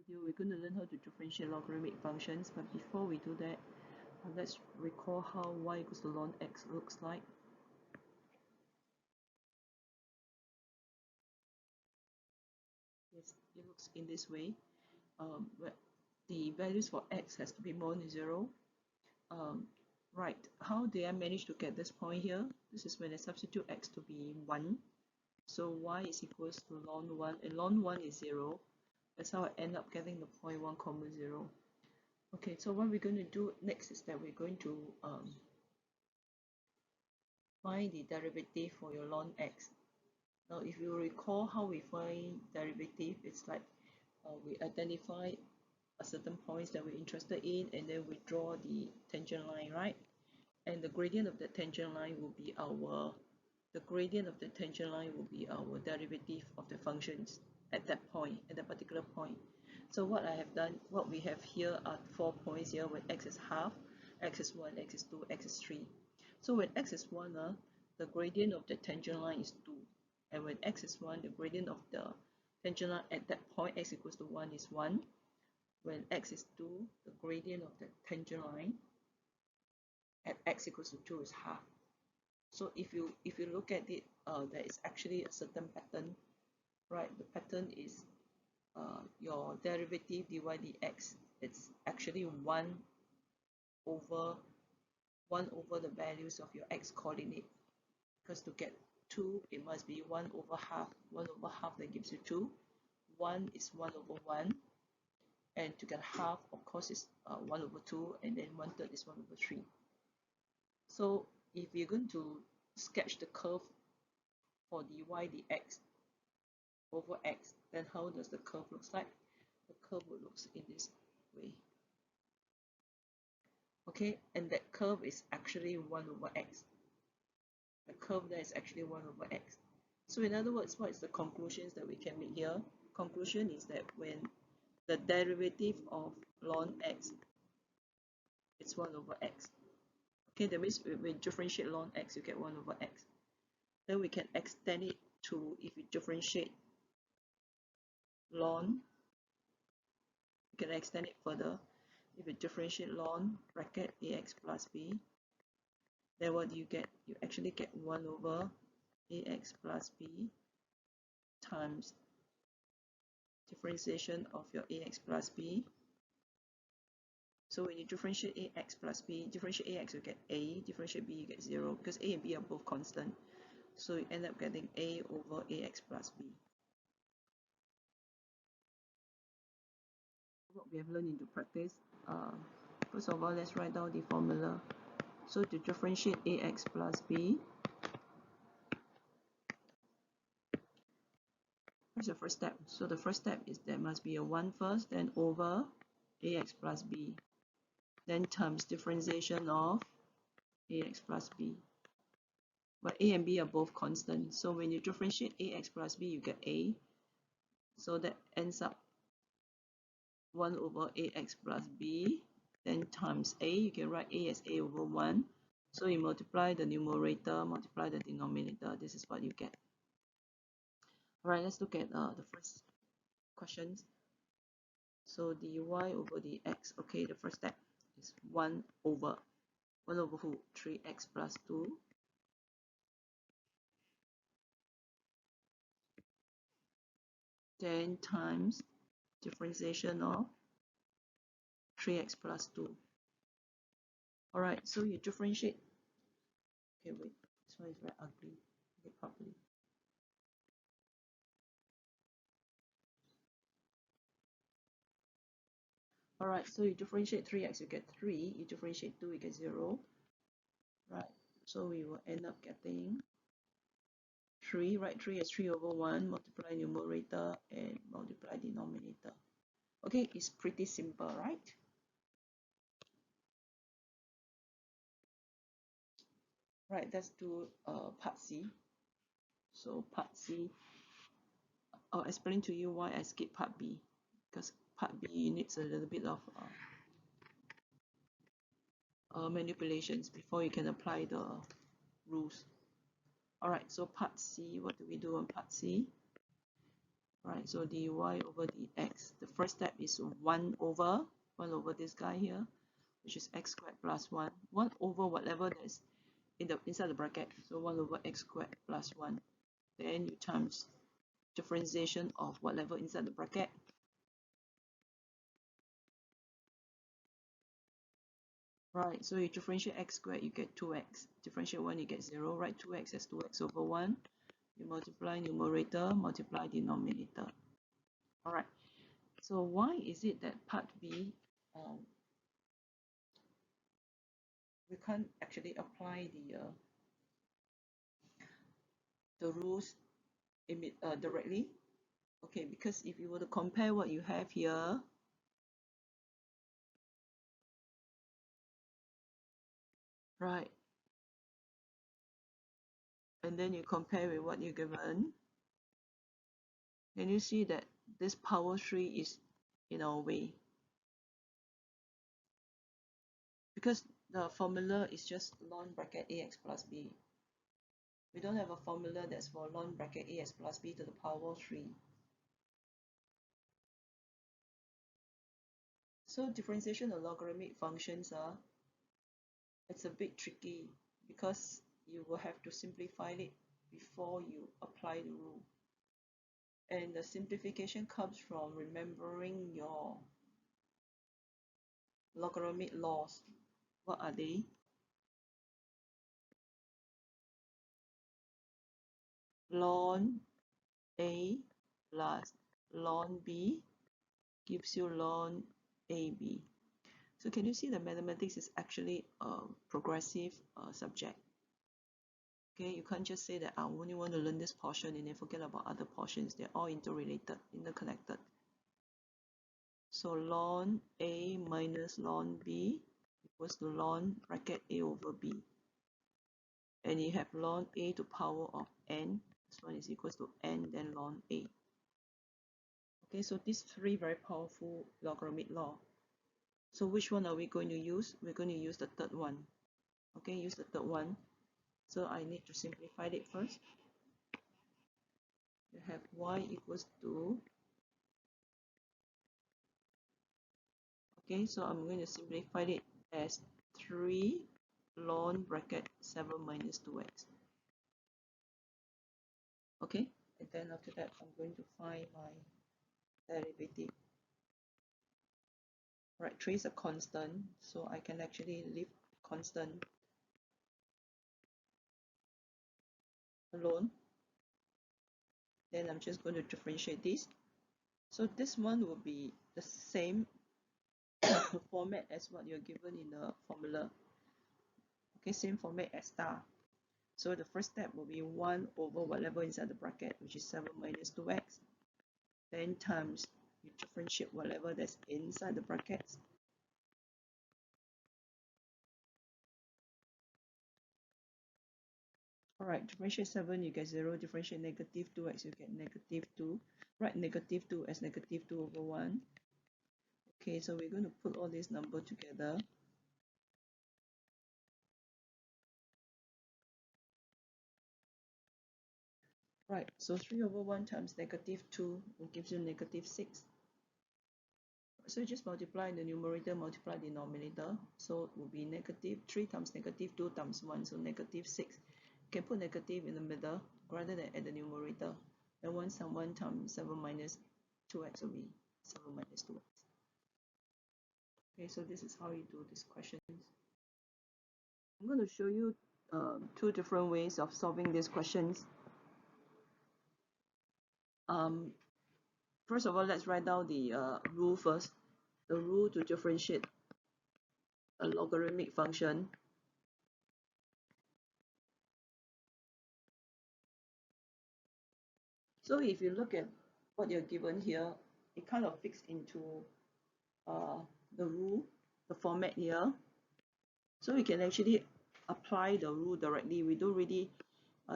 video, we're going to learn how to differentiate logarithmic functions. But before we do that, let's recall how y equals to ln x looks like. Yes, it looks in this way. Where the values for x has to be more than 0. Right, how did I manage to get this point here? This is when I substitute x to be 1. So y is equals to ln 1, and ln 1 is 0. That's how I end up getting the point 1, 0. Okay, so what we're going to do next is that we're going to find the derivative for your ln x. Now, if you recall how we find derivative, it's like we identify a certain points that we're interested in, and then we draw the tangent line, right? And the gradient of the tangent line will be our derivative of the functions at that point, at that particular point. So what I have done, what we have here are 4 points here when x is half, x is 1, x is 2, x is 3. So when x is 1, the gradient of the tangent line is 2. And when x is 1, the gradient of the tangent line at that point, x equals to 1, is 1. When x is 2, the gradient of the tangent line at x equals to 2 is half. So if you look at it, there is actually a certain pattern, right? The pattern is your derivative dy dx. It's actually 1 over the values of your x coordinate. Because to get 2, it must be 1 over half. 1 over half, that gives you 2. 1 is 1 over 1. And to get half, of course, is 1 over 2. And then 1/3 is 1 over 3. So if you're going to sketch the curve for dy dx over x, then how does the curve looks like? The curve would look in this way. Okay, and that curve is actually 1 over x. The curve there is actually 1 over x. So in other words, what is the conclusions that we can make here? Conclusion is that when the derivative of ln x is 1 over x. Okay, that means when we differentiate ln x, you get 1 over x. Then we can extend it to, if you differentiate ln, you can extend it further. If you differentiate ln bracket ax plus b, then what do you get? You actually get 1 over ax plus b times differentiation of your ax plus b. So when you differentiate ax plus b, differentiate ax, you get a, differentiate b, you get 0, because a and b are both constant. So you end up getting a over ax plus b. What we have learned into practice, first of all, let's write down the formula. So to differentiate ax plus b, what's the first step? So the first step is there must be a 1 first, then over ax plus b, then times differentiation of ax plus b. But a and b are both constant, so when you differentiate ax plus b, you get a. So that ends up 1 over ax plus b, then times a. You can write a as a over 1. So you multiply the numerator, multiply the denominator. This is what you get. Alright, let's look at the first questions. So dy over dx. Okay, the first step is 1 over who? 3x plus 2. Then times differentiation of 3x plus 2. Alright, so you differentiate. Okay, wait, this one is very ugly. Get it properly. Alright, so you differentiate 3x, you get 3. You differentiate 2, you get 0. Right, so we will end up getting 3, right? 3 is 3 over 1, multiply numerator and multiply denominator. Okay, it's pretty simple, right? Right, let's do part C. So part C, I'll explain to you why I skip part B, because part B needs a little bit of manipulations before you can apply the rules. Alright, so part C, what do we do on part C? Right, so dy over dx. The first step is 1 over this guy here, which is x squared plus 1. 1 over whatever that's inside the bracket. So 1 over x squared plus 1. Then you times differentiation of whatever inside the bracket. Right, so you differentiate x squared, you get 2x. Differentiate 1, you get 0. Write 2x as 2x over 1. You multiply numerator, multiply denominator. Alright, so why is it that part B, we can't actually apply the rules directly? Okay, because if you were to compare what you have here, right, and then you compare with what you're given, then you see that this power 3 is in our way. Because the formula is just ln bracket ax plus b. We don't have a formula that's for ln bracket ax plus b to the power 3. So differentiation of logarithmic functions it's a bit tricky because you will have to simplify it before you apply the rule. And the simplification comes from remembering your logarithmic laws. What are they? Ln A plus ln B gives you ln AB. So can you see that mathematics is actually a progressive subject? Okay, you can't just say that I only want to learn this portion and then forget about other portions. They're all interrelated, interconnected. So ln A minus ln B equals to ln bracket A over B. And you have ln A to power of n. This one is equals to n, then ln A. Okay, so these three very powerful logarithmic law. So which one are we going to use? We're going to use the third one. Okay, use the third one. So I need to simplify it first. You have y equals to, okay, so I'm going to simplify it as 3 ln bracket 7 minus 2x. Okay, and then after that I'm going to find my derivative. Right, 3 is a constant, so I can actually leave constant alone. Then I'm just going to differentiate this. So this one will be the same format as what you're given in the formula. Okay, same format as star. So the first step will be 1 over whatever inside the bracket, which is 7 minus 2x. Then times, you differentiate whatever that's inside the brackets. Alright, differentiate 7, you get 0. Differentiate negative 2x, you get negative 2. Write negative 2 as negative 2 over 1. Okay, so we're going to put all these numbers together. Right, so 3 over 1 times negative 2 will give you negative 6. So you just multiply the numerator, multiply the denominator. So it will be negative 3 times negative 2 times 1, so negative 6. You can put negative in the middle rather than at the numerator. And 1 times 1 times 7 minus 2x will be 7 minus 2x. Okay, so this is how you do these questions. I'm going to show you two different ways of solving these questions. First of all, let's write down the rule first. The rule to differentiate a logarithmic function. So if you look at what you're given here, it kind of fits into the rule, the format here. So we can actually apply the rule directly. We don't really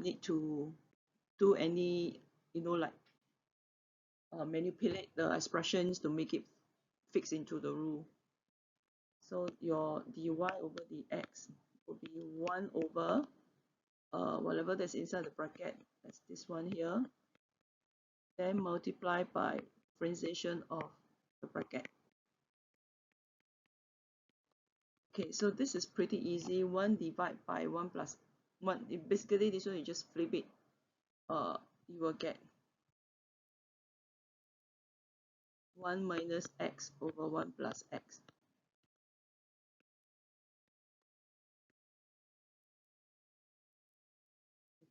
need to do any, like manipulate the expressions to make it fix into the rule. So your dy over dx will be 1 over whatever that's inside the bracket. That's this one here. then multiply by differentiation of the bracket. Okay, so this is pretty easy. 1 divided by 1 plus 1. Basically, this one you just flip it. You will get 1 minus x over 1 plus x.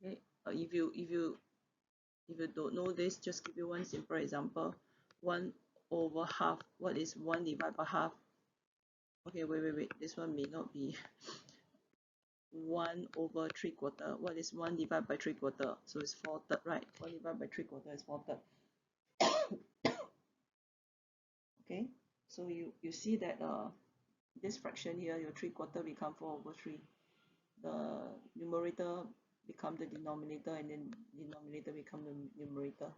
Okay, if you don't know this, just give you one simple example. 1 over half. What is 1 divided by half? Okay, wait. This one may not be 1 over 3/4. What is 1 divided by 3/4? So it's 4/3, right? 1 divided by 3/4 is 4/3. Okay, so you see that this fraction here, your 3/4 become 4 over 3. The numerator become the denominator, and then denominator become the numerator.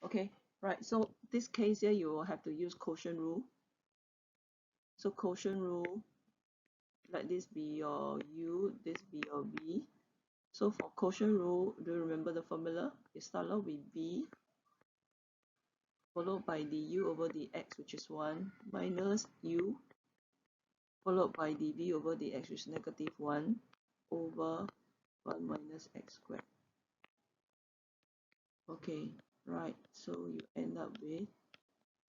Okay, right. So this case here, you will have to use quotient rule. So quotient rule, let this be your u, this be your v. So for quotient rule, do you remember the formula? You start off with v followed by du over dx, which is 1, minus u followed by dv over dx, which is negative 1, over 1 minus x squared. Okay, right. So you end up with,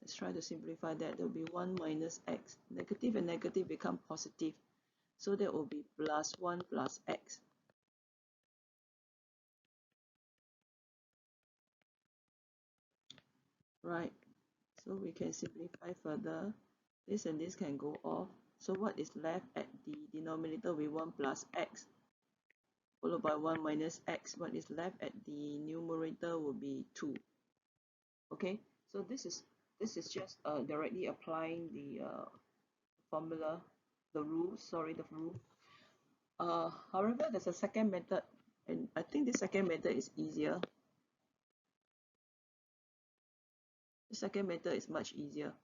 let's try to simplify that. There will be 1 minus x. Negative and negative become positive. So that will be plus 1 plus x. Right. So we can simplify further. This and this can go off. So what is left at the denominator with 1 plus x followed by 1 minus x? What is left at the numerator will be 2. Okay, so this is just directly applying the formula, the rule. However, there's a second method, and I think the second method is easier. The second method is much easier.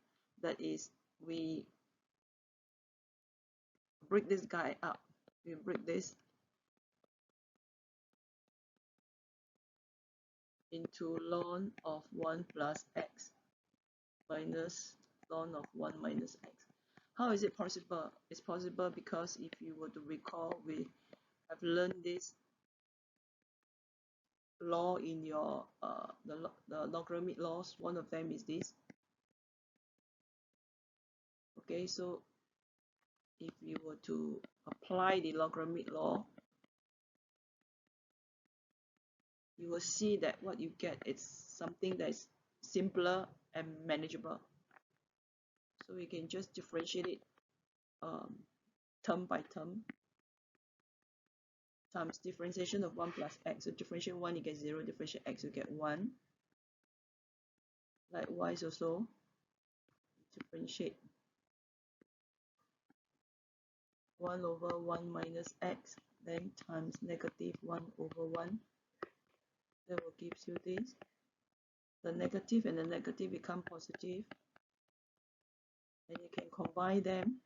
That is, we break this guy up. We break this into ln of 1 plus x minus ln of 1 minus x. How is it possible? It's possible because if you were to recall, we have learned this law in your the logarithmic laws. One of them is this. Okay, so if you were to apply the logarithmic law, you will see that what you get is something that is simpler and manageable. So we can just differentiate it term by term times differentiation of 1 plus x. So differentiate 1, you get 0. Differentiate x, you get 1. Likewise also, differentiate 1 over 1 minus x, then times negative 1 over 1. That will give you this. The negative and the negative become positive, and you can combine them.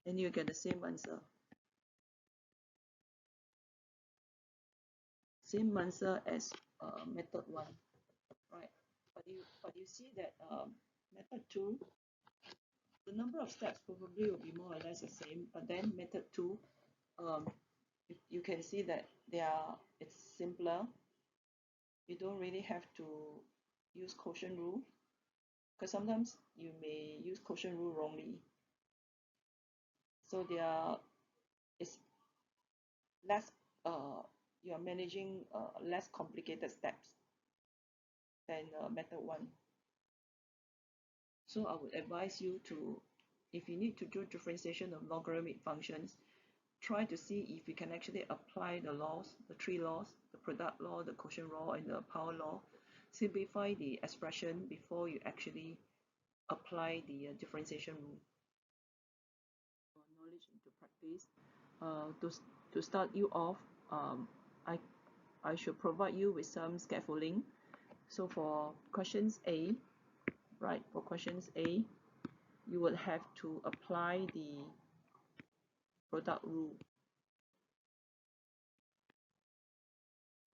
And you get the same answer. Same answer as method 1, right? But you see that method 2, the number of steps probably will be more or less the same. But then method 2, you can see that it's simpler. You don't really have to use quotient rule, because sometimes you may use quotient rule wrongly. So it's less, you are managing less complicated steps than method 1. So I would advise you to, if you need to do differentiation of logarithmic functions, try to see if you can actually apply the laws, the 3 laws, the product law, the quotient law, and the power law. Simplify the expression before you actually apply the differentiation rule. Knowledge into practice. To start you off, I should provide you with some scaffolding. So for questions A, right, for questions A, you would have to apply the product rule.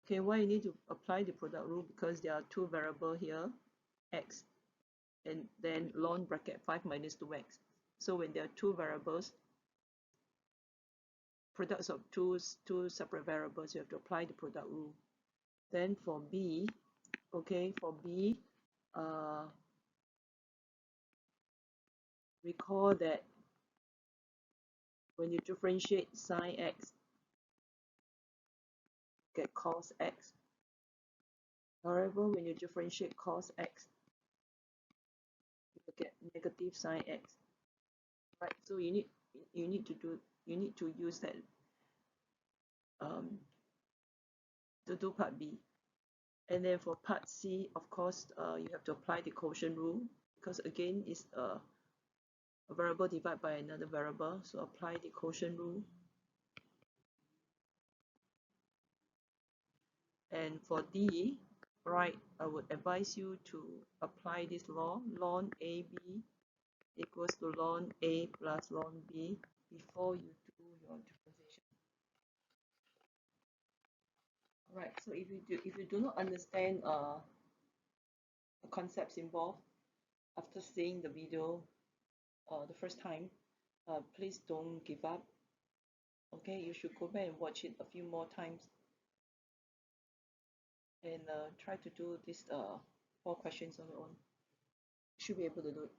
Okay, why you need to apply the product rule? Because there are two variables here, x, and then ln bracket 5 minus 2x. So when there are two variables, products of two separate variables, you have to apply the product rule. Then for b, okay, for b, recall that when you differentiate sine x, get cos x. However, when you differentiate cos x, you get negative sine x. Right, so you need to use that to do part B. And then for part C, of course, you have to apply the quotient rule, because again it's a variable divided by another variable, so apply the quotient rule. And for D, right, I would advise you to apply this law, ln AB equals to ln A plus ln B, before you do your differentiation. Right, so if you do not understand the concepts involved after seeing the video the first time, please don't give up. Okay, you should go back and watch it a few more times and try to do these 4 questions on your own. You should be able to do it.